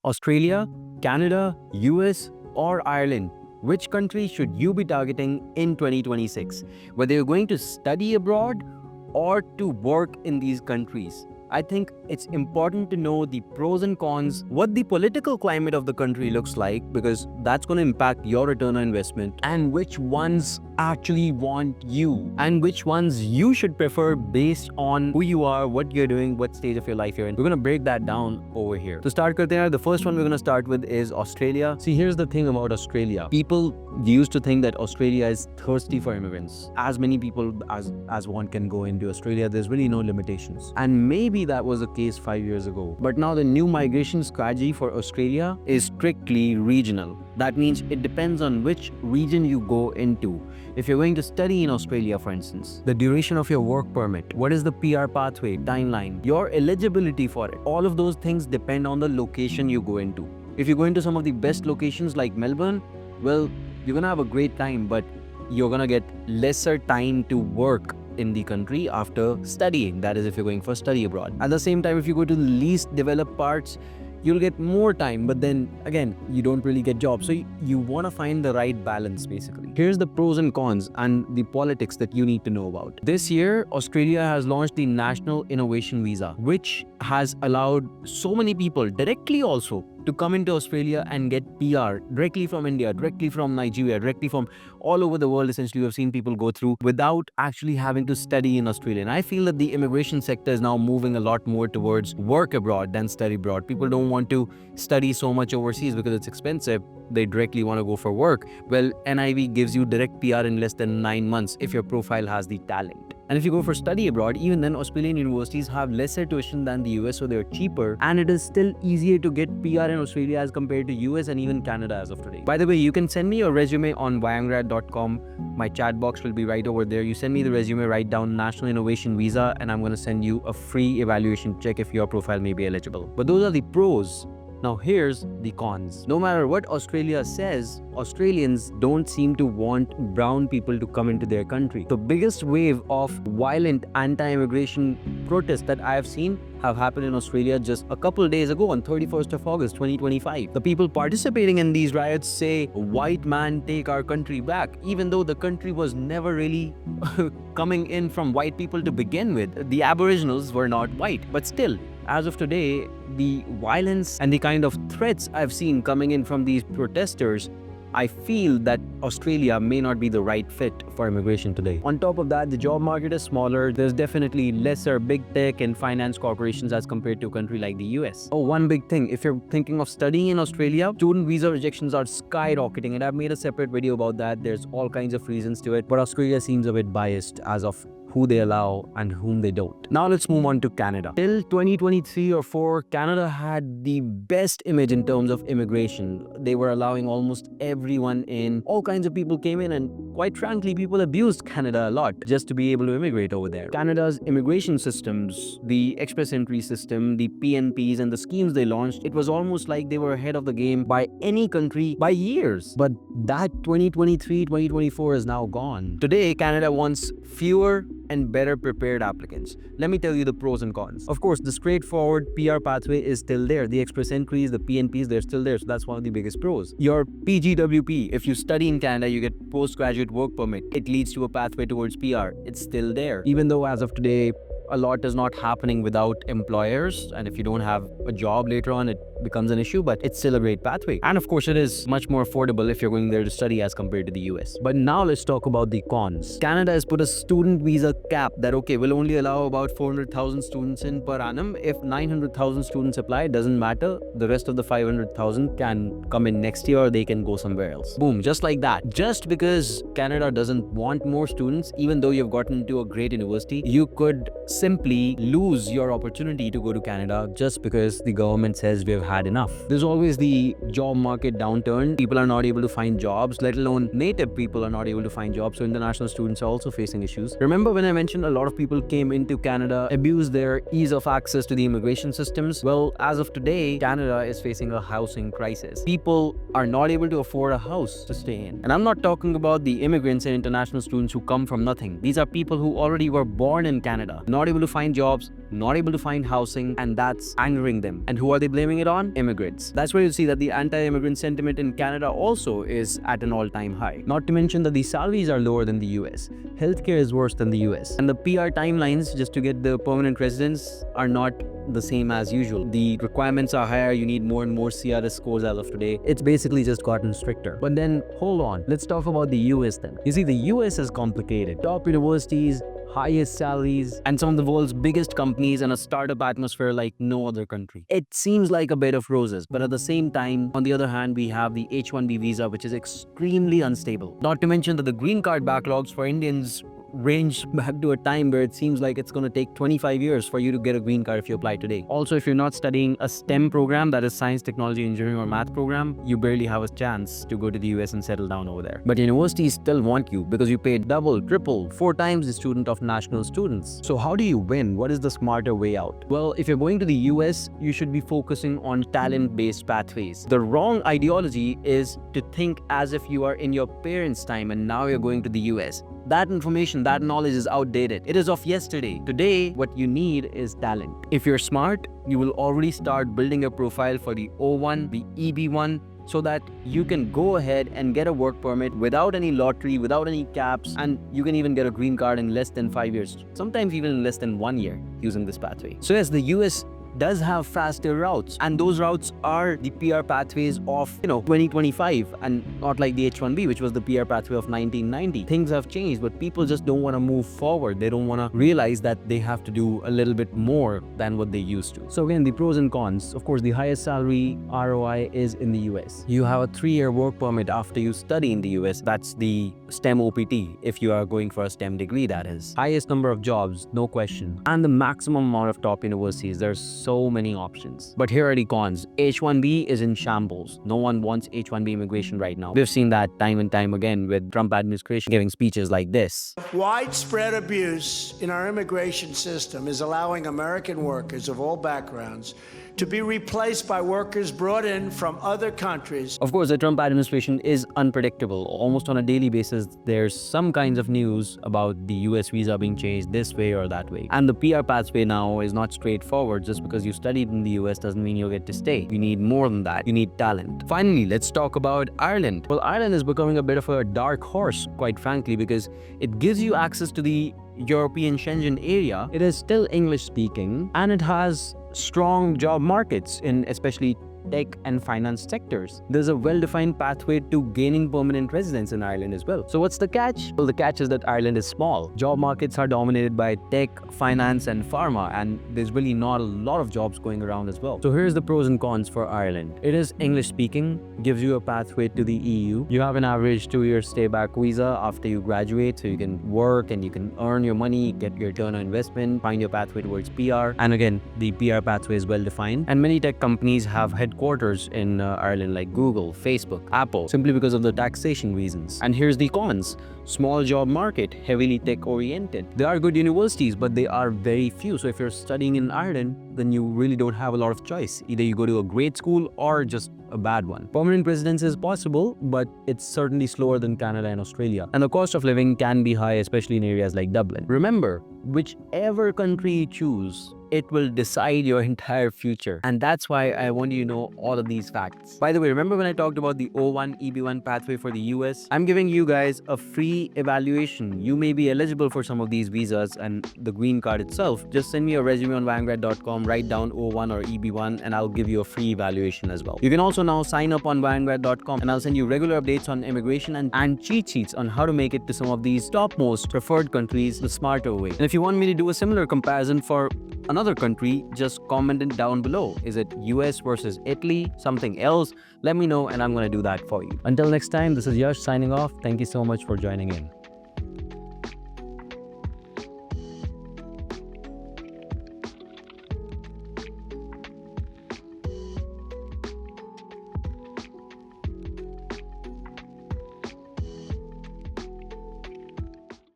Australia, Canada, US, or Ireland? Which country should you be targeting in 2026? Whether you're going to study abroad or to work in these countries, I think it's important to know the pros and cons, what the political climate of the country looks like, because that's going to impact your return on investment, and which ones actually want you, and which ones you should prefer based on who you are, what you're doing, what stage of your life you're in. We're going to break that down over here. To start karte hain, the first one we're going to start with is Australia. See, here's the thing about Australia. People used to think that Australia is thirsty for immigrants. As many people as one can go into Australia, there's really no limitations. And maybe that was the case 5 years ago. But now the new migration strategy for Australia is strictly regional. That means it depends on which region you go into. If you're going to study in Australia, for instance, the duration of your work permit, what is the PR pathway, timeline, your eligibility for it, all of those things depend on the location you go into. If you go into some of the best locations like Melbourne, well, you're gonna have a great time, but you're gonna get lesser time to work in the country after studying. That is, if you're going for study abroad. At the same time, if you go to the least developed parts, you'll get more time, but then again, you don't really get jobs. So you want to find the right balance, basically. Here's the pros and cons and the politics that you need to know about. This year, Australia has launched the National Innovation Visa, which has allowed so many people directly also to come into Australia and get PR directly from India, directly from Nigeria, directly from all over the world. Essentially, we've seen people go through without actually having to study in Australia. And I feel that the immigration sector is now moving a lot more towards work abroad than study abroad. People don't want to study so much overseas because it's expensive. They directly want to go for work. Well, NIV gives you direct PR in less than 9 months if your profile has the talent. And if you go for study abroad, even then Australian universities have lesser tuition than the US, so they're cheaper, and it is still easier to get PR in Australia as compared to US and even Canada as of today. By the way, you can send me your resume on YMGrad.com. My chat box will be right over there. You send me the resume, write down National Innovation Visa, and I'm going to send you a free evaluation check if your profile may be eligible. But those are the pros. Now here's the cons. No matter what Australia says, Australians don't seem to want brown people to come into their country. The biggest wave of violent anti-immigration protests that I have seen have happened in Australia just a couple days ago on 31st of August 2025. The people participating in these riots say, "White man, take our country back," even though the country was never really coming in from white people to begin with. The Aboriginals were not white, but still, as of today, the violence and the kind of threats I've seen coming in from these protesters, I feel that Australia may not be the right fit for immigration today. On top of that, the job market is smaller. There's definitely lesser big tech and finance corporations as compared to a country like the US. Oh, one big thing, if you're thinking of studying in Australia, student visa rejections are skyrocketing, and I've made a separate video about that. There's all kinds of reasons to it, but Australia seems a bit biased as of who they allow and whom they don't. Now let's move on to Canada. Till 2023 or 4, Canada had the best image in terms of immigration. They were allowing almost everyone in. All kinds of people came in, and quite frankly, people abused Canada a lot just to be able to immigrate over there. Canada's immigration systems, the express entry system, the PNPs and the schemes they launched, it was almost like they were ahead of the game by any country by years. But that 2023, 2024 is now gone. Today, Canada wants fewer and better prepared applicants. Let me tell you the pros and cons. Of course, the straightforward PR pathway is still there. The express entries, the PNPs, they're still there. So that's one of the biggest pros. Your PGWP, if you study in Canada, you get postgraduate work permit. It leads to a pathway towards PR. It's still there. Even though as of today, a lot is not happening without employers, and if you don't have a job later on, it becomes an issue, but it's still a great pathway. And of course, it is much more affordable if you're going there to study as compared to the US. But now let's talk about the cons. Canada has put a student visa cap that, okay, will only allow about 400,000 students in per annum. If 900,000 students apply, it doesn't matter. The rest of the 500,000 can come in next year, or they can go somewhere else. Boom, just like that. Just because Canada doesn't want more students, even though you've gotten into a great university, you could simply lose your opportunity to go to Canada just because the government says we've had enough. There's always the job market downturn. People are not able to find jobs, let alone native people are not able to find jobs. So international students are also facing issues. Remember when I mentioned a lot of people came into Canada, abused their ease of access to the immigration systems? Well, as of today, Canada is facing a housing crisis. People are not able to afford a house to stay in. And I'm not talking about the immigrants and international students who come from nothing. These are people who already were born in Canada, not not able to find jobs, not able to find housing, and that's angering them. And who are they blaming it on? Immigrants. That's where you see that the anti-immigrant sentiment in Canada also is at an all-time high. Not to mention that the salaries are lower than the US. Healthcare is worse than the US. And the PR timelines just to get the permanent residence are not the same as usual. The requirements are higher, you need more and more CRS scores as of today. It's basically just gotten stricter. But then, hold on, let's talk about the US then. You see, the US is complicated. Top universities, highest salaries, and some of the world's biggest companies and a startup atmosphere like no other country. It seems like a bed of roses, but at the same time, on the other hand, we have the H-1B visa, which is extremely unstable. Not to mention that the green card backlogs for Indians range back to a time where it seems like it's going to take 25 years for you to get a green card if you apply today. Also, if you're not studying a STEM program, that is science, technology, engineering, or math program, you barely have a chance to go to the US and settle down over there. But universities still want you because you pay double, triple, 4 times the student of national students. So how do you win? What is the smarter way out? Well, if you're going to the US, you should be focusing on talent-based pathways. The wrong ideology is to think as if you are in your parents' time and now you're going to the US. That information, that knowledge is outdated. It is of yesterday. Today, what you need is talent. If you're smart, you will already start building a profile for the O1, the EB1, so that you can go ahead and get a work permit without any lottery, without any caps, and you can even get a green card in less than 5 years, sometimes even in less than 1 year using this pathway. So yes, the US does have faster routes, and those routes are the PR pathways of 2025 and not like the H-1B, which was the PR pathway of 1990. Things have changed, but people just don't want to move forward. They don't want to realize that they have to do a little bit more than what they used to. So again, the pros and cons. Of course, the highest salary ROI is in the US. You have a 3-year work permit after you study in the US. That's the STEM OPT, if you are going for a STEM degree, that is. Highest number of jobs, no question. And the maximum amount of top universities. There's so many options. But here are the cons. H-1B is in shambles. No one wants H-1B immigration right now. We've seen that time and time again with Trump administration giving speeches like this. Widespread abuse in our immigration system is allowing American workers of all backgrounds to be replaced by workers brought in from other countries. Of course, the Trump administration is unpredictable. Almost on a daily basis, there's some kinds of news about the US visa being changed this way or that way. And the PR pathway now is not straightforward. Just because you studied in the US doesn't mean you'll get to stay. You need more than that. You need talent. Finally, let's talk about Ireland. Well, Ireland is becoming a bit of a dark horse, quite frankly, because it gives you access to the European Schengen area. It is still English speaking, and it has strong job markets in especially tech and finance sectors. There's a well-defined pathway to gaining permanent residence in Ireland as well. So what's the catch? Well, the catch is that Ireland is small. Job markets are dominated by tech, finance, and pharma, and there's really not a lot of jobs going around as well. So here's the pros and cons for Ireland. It is English speaking, gives you a pathway to the EU. You have an average 2-year stay-back visa after you graduate, so you can work and you can earn your money, get your return on investment, find your pathway towards PR. And again, the PR pathway is well-defined. And many tech companies have headquarters in Ireland like Google, Facebook, Apple, simply because of the taxation reasons. And here's the cons. Small job market, heavily tech-oriented. There are good universities, but they are very few. So if you're studying in Ireland, then you really don't have a lot of choice. Either you go to a great school or just a bad one. Permanent residence is possible, but it's certainly slower than Canada and Australia. And the cost of living can be high, especially in areas like Dublin. Remember, whichever country you choose, it will decide your entire future. And that's why I want you to know all of these facts. By the way, remember when I talked about the O1 EB1 pathway for the US? I'm giving you guys a free evaluation. You may be eligible for some of these visas and the green card itself. Just send me a resume on YMGrad.com, write down O1 or EB1, and I'll give you a free evaluation as well. You can also now sign up on YMGrad.com, and I'll send you regular updates on immigration and cheat sheets on how to make it to some of these topmost preferred countries the smarter way. And if you want me to do a similar comparison for another country, just comment it down below. Is it US versus Italy, something else? Let me know and I'm going to do that for you. Until next time, this is Yash signing off. Thank you so much for joining in.